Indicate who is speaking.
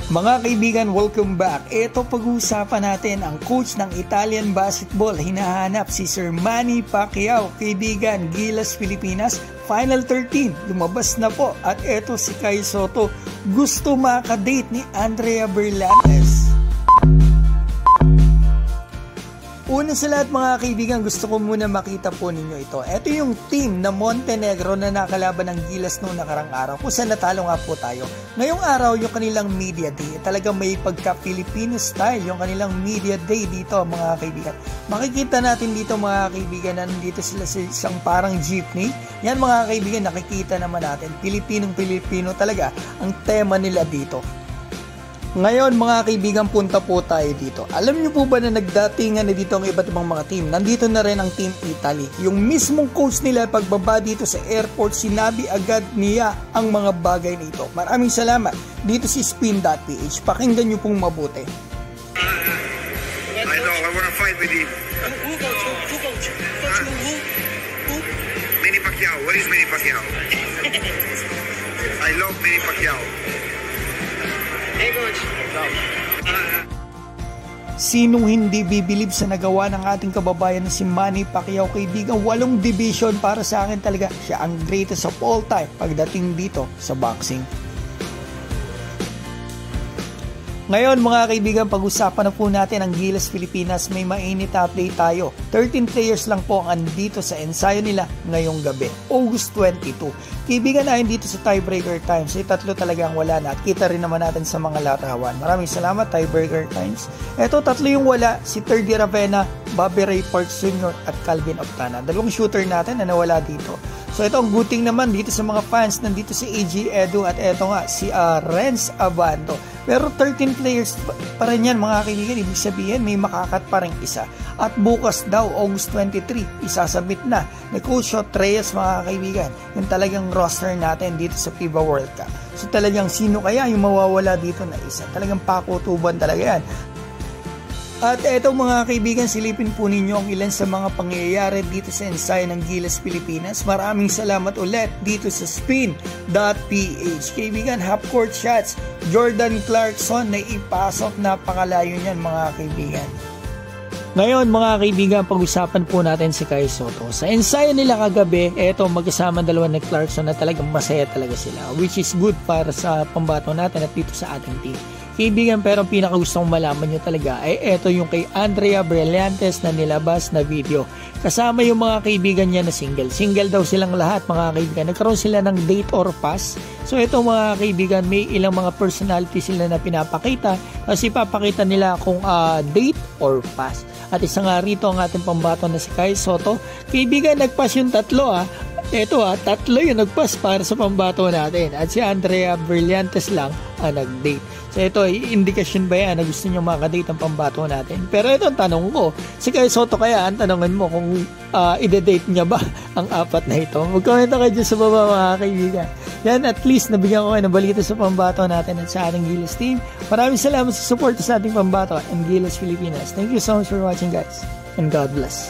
Speaker 1: Mga kaibigan, welcome back. Ito pag-uusapan natin ang coach ng Italian basketball. Hinahanap si Sir Manny Pacquiao. Kaibigan, Gilas, Pilipinas, Final 13. Lumabas na po. At ito si Kai Sotto. Gusto makadate ni Andrea Berlantes. Una sa lahat mga kaibigan, gusto ko muna makita po ninyo ito. Ito yung team na Montenegro na nakalaban ng Gilas noong nakarang araw kung saan natalo nga po tayo. Ngayong araw yung kanilang media day, talagang may pagka-Filipino style yung kanilang media day dito mga kaibigan. Makikita natin dito mga kaibigan na nandito sila sa isang parang jeepney. Yan mga kaibigan, nakikita naman natin, Pilipinong-Pilipino talaga ang tema nila dito. Ngayon mga kaibigan, punta po tayo dito. Alam niyo po ba na nagdatingan na dito ang iba't ibang mga team? Nandito na rin ang Team Italy. Yung mismong coach nila pagbaba dito sa airport, sinabi agad niya ang mga bagay nito. Maraming salamat. Dito si Spin.ph. Pakinggan niyo pong mabuti.
Speaker 2: I know, I wanna fight with him.
Speaker 3: Who coach? Who coach? Coach who?
Speaker 2: Manny Pacquiao. Where is Manny Pacquiao? I love Manny Pacquiao.
Speaker 3: Hey coach.
Speaker 1: Sinong hindi bibilib sa nagawa ng ating kababayan na si Manny Pacquiao kaibigan? 8 division para sa akin talaga. Siya ang greatest of all time pagdating dito sa boxing. Ngayon mga kaibigan, pag-usapan na po natin ang Gilas Pilipinas. May mainit update tayo. 13 players lang po ang andito sa ensayo nila ngayong gabi, August 22. Kaibigan, ayon dito sa tiebreaker times, tatlo talaga ang wala na at kita rin naman natin sa mga larawan. Maraming salamat tiebreaker times. Eto, tatlo yung wala, si Terdy Ravena, Bobby Ray Parks Jr. at Calvin Octana. Dalawang shooter natin na nawala dito. So ito ang good thing naman dito sa mga fans, nandito si AJ Edu at eto nga si Renz Abando. Pero 13 players pa rin yan mga kaibigan, ibig sabihin may makakat pa rin isa. At bukas daw, August 23, isasabit na ni Coach Reyes mga kaibigan, yung talagang roster natin dito sa FIBA World Cup. So talagang sino kaya yung mawawala dito na isa? Talagang pakutuban talaga yan. At eto mga kaibigan, silipin po ninyo ang ilan sa mga pangyayari dito sa ensayo ng Gilas Pilipinas. Maraming salamat ulit dito sa Spin.ph. Kaibigan, half-court shots, Jordan Clarkson na ipasok, napakalayo niyan mga kaibigan. Ngayon mga kaibigan, pag-usapan po natin si Kai Sotto. Sa ensayo nila kagabi, eto magkasama dalawa ni Clarkson na talagang masaya talaga sila, which is good para sa pambato natin at dito sa ating team. Kaibigan, pero ang pinakagustong malaman nyo talaga ay eto yung kay Andrea Berlantes na nilabas na video. Kasama yung mga kaibigan niya na single. Single daw silang lahat mga kaibigan. Nagkaroon sila ng date or pass. So ito mga kaibigan, may ilang mga personality sila na pinapakita. Kasi papakita nila kung date or pass. At isa nga rito ang ating pambato na si Kai Sotto. Kaibigan, nagpass yung tatlo Ito tatlo yung nagpass para sa pambato natin. At si Andrea Berlantes lang ang nag-date. So ito, indikasyon ba yan na gusto nyo makadate ang pambato natin? Pero ito ang tanong ko, si Kai Sotto kaya ang tanongin mo kung ide-date niya ba ang apat na ito? Mag-comment kayo dyan sa baba mga kaibigan. Yan, at least nabigyan ko kayo ng balita sa pambato natin at sa ating Gilas team. Maraming salamat sa support sa ating pambato and Gilas Pilipinas. Thank you so much for watching guys. And God bless.